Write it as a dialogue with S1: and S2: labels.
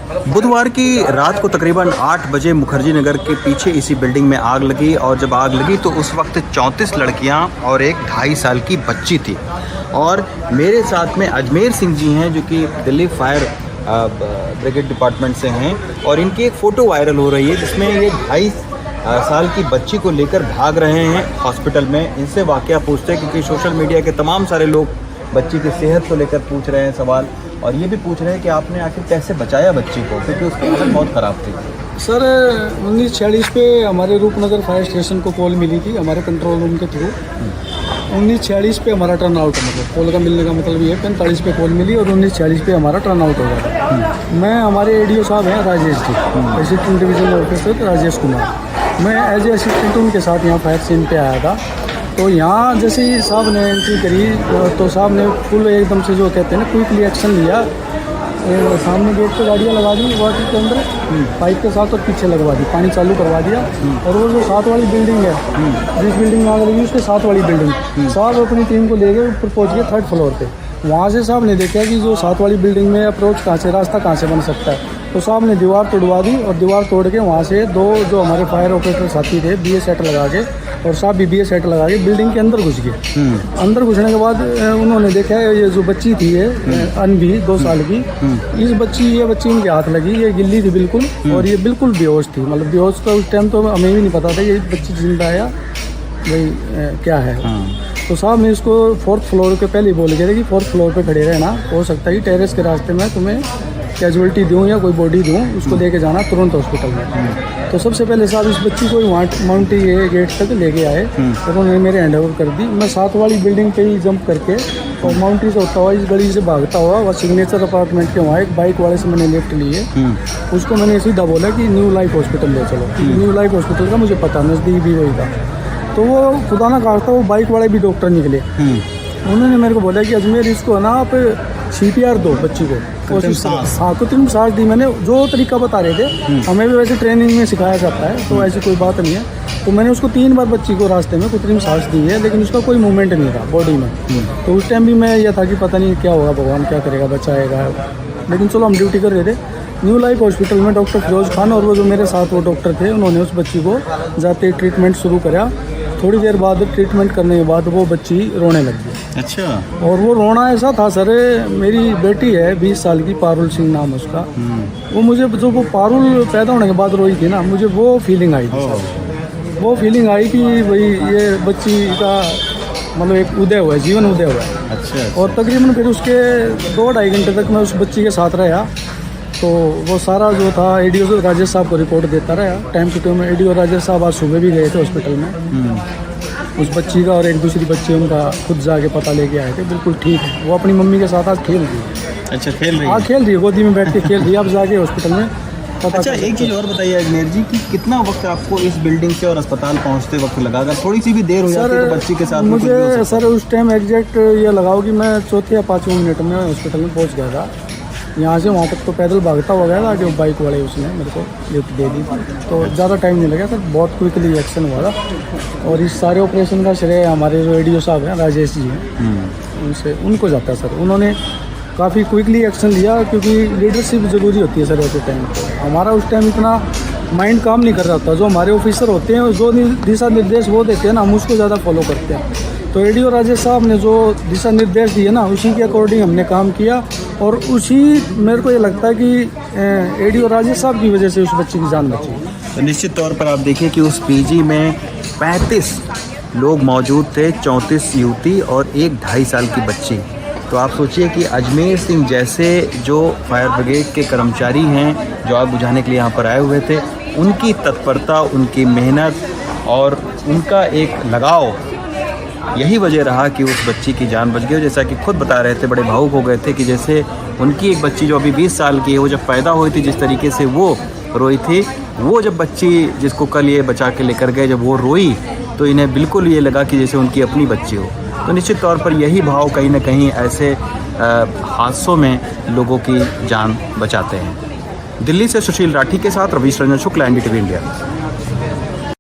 S1: बुधवार की रात को तकरीबन 8 बजे मुखर्जी नगर के पीछे इसी बिल्डिंग में आग लगी और जब आग लगी तो उस वक्त 34 लड़कियां और एक 2.5 साल की बच्ची थी। और मेरे साथ में अजमेर सिंह जी हैं जो कि दिल्ली फायर ब्रिगेड डिपार्टमेंट से हैं और इनकी एक फ़ोटो वायरल हो रही है जिसमें ये 2.5 साल की बच्ची को लेकर भाग रहे हैं हॉस्पिटल में। इनसे वाक़या पूछते हैं क्योंकि सोशल मीडिया के तमाम सारे लोग बच्ची की सेहत को लेकर पूछ रहे हैं सवाल, और ये भी पूछ रहे हैं कि आपने आखिर कैसे बचाया बच्ची को, क्योंकि उसकी हालत बहुत ख़राब थी।
S2: सर 1946 पे हमारे रूपनगर फायर स्टेशन को कॉल मिली थी हमारे कंट्रोल रूम के थ्रू। 1946 पे हमारा टर्न आउट, मतलब कॉल का मिलने का मतलब ये है 45 पे कॉल मिली और 1946 पे हमारा टर्न आउट हो गया था। मैं हमारे एडीओ साहब हैं Rajesh ji, assistant divisional officer Rajesh Kumar, मैं एज ए असिस्टेंट उनके साथ यहाँ फायर सीन पे आया था। तो यहाँ जैसे ही साहब ने एंट्री करी तो साहब ने फुल एकदम से जो कहते हैं ना क्विकली एक्शन लिया। सामने गेट पे गाड़ियाँ लगा दी वाटर के अंदर पाइप के साथ और पीछे लगवा दी, पानी चालू करवा दिया। और वो जो 7 वाली बिल्डिंग है, जिस बिल्डिंग में आग लगी उसके 7 वाली बिल्डिंग, साहब अपनी टीम को ले गए ऊपर पहुँच गए 3rd फ्लोर पे। वहाँ से साहब ने देखा कि जो 7 वाली बिल्डिंग में अप्रोच कहाँ से, रास्ता कहाँ से बन सकता है। तो साहब ने दीवार तोड़वा दी और दीवार तोड़ के वहाँ से 2 जो हमारे फायर ऑपरेटर साथी थे BA सेट लगा के और साहब भी BA सेट लगा के बिल्डिंग के अंदर घुस गए। अंदर घुसने के बाद उन्होंने देखा ये जो बच्ची थी अनभी 2 साल की, ये बच्ची इनके हाथ लगी, ये गिल्ली थी बिल्कुल और ये बिल्कुल बेहोश थी। मतलब बेहोश का उस टाइम तो हमें भी नहीं पता था ये बच्ची जिंदा है या भाई क्या है। तो साहब ने इसको 4th फ्लोर के पहले बोल गए थे कि 4th फ्लोर पे खड़े रहना, हो सकता है कि टेरेस के रास्ते में तुम्हें कैजुअलिटी दूँ या कोई बॉडी दूँ, उसको लेके जाना तुरंत हॉस्पिटल में। तो सबसे पहले साहब इस बच्ची को माउंटी गेट तक लेके आए और उन्होंने मेरे हैंड ओवर कर दी। मैं 7 वाली बिल्डिंग पे ही जंप करके और माउंटी से होता हुआ इस गली से भागता हुआ वह सिग्नेचर अपार्टमेंट के वहाँ एक बाइक वाले से मैंने लिफ्ट लिए। उसको मैंने सीधा बोला कि न्यू लाइफ हॉस्पिटल ले चलो। न्यू लाइफ हॉस्पिटल का मुझे पता, नज़दीक भी वही था। तो वो खुदा ना खास्ता वो बाइक वाले भी डॉक्टर निकले। उन्होंने मेरे को बोला कि अजमेर इसको ना आप CPR दो बच्ची को, कृत्रिम सांस दी। मैंने जो तरीका बता रहे थे, हमें भी वैसे ट्रेनिंग में सिखाया जाता है, तो ऐसी कोई बात नहीं है। तो मैंने उसको 3 बार बच्ची को रास्ते में कृत्रिम सांस दी है, लेकिन उसका कोई मूवमेंट नहीं था बॉडी में। तो उस टाइम भी मैं यह था कि पता नहीं क्या होगा, भगवान क्या करेगा, बचाएगा। लेकिन चलो हम ड्यूटी कर रहे थे न्यू लाइफ हॉस्पिटल में। डॉक्टर फिरोज खान और वो जो मेरे साथ वो डॉक्टर थे, उन्होंने उस बच्ची को जाते ट्रीटमेंट शुरू करा। थोड़ी देर बाद ट्रीटमेंट करने के बाद वो बच्ची रोने लग गई।
S1: अच्छा।
S2: और वो रोना ऐसा था सर, मेरी बेटी है 20 साल की, पारुल सिंह नाम है उसका। वो मुझे जो वो पारुल पैदा होने के बाद रोई थी ना, मुझे वो फीलिंग आई थी सर। वो फीलिंग आई कि भाई ये बच्ची का मतलब एक उदय हुआ है, जीवन उदय हुआ है।
S1: अच्छा।
S2: और तकरीबन फिर उसके 2-2.5 घंटे तक मैं उस बच्ची के साथ रहा। तो वो सारा जो था एडीओ राजेश साहब को रिपोर्ट देता रहा time to time. ADO Rajesh साहब आज सुबह भी गए थे हॉस्पिटल में उस बच्ची का और एक दूसरी बच्ची उनका खुद जाके पता लेके आए थे, बिल्कुल ठीक है। वो अपनी मम्मी के साथ आज खेल रही है।
S1: अच्छा, खेल रही है?
S2: हाँ, खेल रही है, गोदी में बैठ के खेल रही है। अब जाके हॉस्पिटल में पता।
S1: अच्छा, एक चीज़ और बताइए अजमेर जी कि कितना वक्त आपको इस बिल्डिंग से और अस्पताल पहुंचते वक्त लगा? अगर थोड़ी सी भी देर हो जाती है तो बच्ची के साथ
S2: मुझे सर उस टाइम एग्जैक्ट ये लगाओ कि मैं 4 या 5 मिनट में हॉस्पिटल में पहुँच गया था। यहाँ से वहाँ तक तो पैदल भागता हुआ गया था कि बाइक वाले उसने मेरे को लिफ्ट दे दी थी, तो ज़्यादा टाइम नहीं लगा सर, बहुत क्विकली एक्शन हुआ था। और इस सारे ऑपरेशन का श्रेय हमारे जो एडीओ साहब हैं राजेश जी हैं, उनको जाता है सर। उन्होंने काफ़ी क्विकली एक्शन लिया क्योंकि लीडरशिप ज़रूरी होती है सर ऐसे टाइम पर। हमारा उस टाइम इतना माइंड काम नहीं कर रहा था। जो हमारे ऑफिसर होते हैं जो दिशा निर्देश वो देते हैं ना, हम उसको ज़्यादा फॉलो करते हैं। तो एडीओ राजेश साहब ने जो दिशा निर्देश दिए ना, उसी के अकॉर्डिंग हमने काम किया। और उसी मेरे को ये लगता है कि एडीओ राजेश साहब की वजह से उस बच्ची की जान बची।
S1: तो निश्चित तौर पर आप देखिए कि उस PG में 35 लोग मौजूद थे, 34 युवती और एक 2.5 साल की बच्ची। तो आप सोचिए कि अजमेर सिंह जैसे जो फायर ब्रिगेड के कर्मचारी हैं जो आग बुझाने के लिए यहाँ पर आए हुए थे, उनकी तत्परता, उनकी मेहनत और उनका एक लगाव, यही वजह रहा कि उस बच्ची की जान बच गई। जैसा कि खुद बता रहे थे, बड़े भावुक हो गए थे कि जैसे उनकी एक बच्ची जो अभी 20 साल की है, वो जब पैदा हुई थी जिस तरीके से वो रोई थी, वो जब बच्ची जिसको कल ये बचा के लेकर गए जब वो रोई तो इन्हें बिल्कुल ये लगा कि जैसे उनकी अपनी बच्ची हो। तो निश्चित तौर पर यही भाव कहीं ना कहीं ऐसे हादसों में लोगों की जान बचाते हैं। दिल्ली से सुशील राठी के साथ रवीश रंजन शुक्ला, NDTV इंडिया।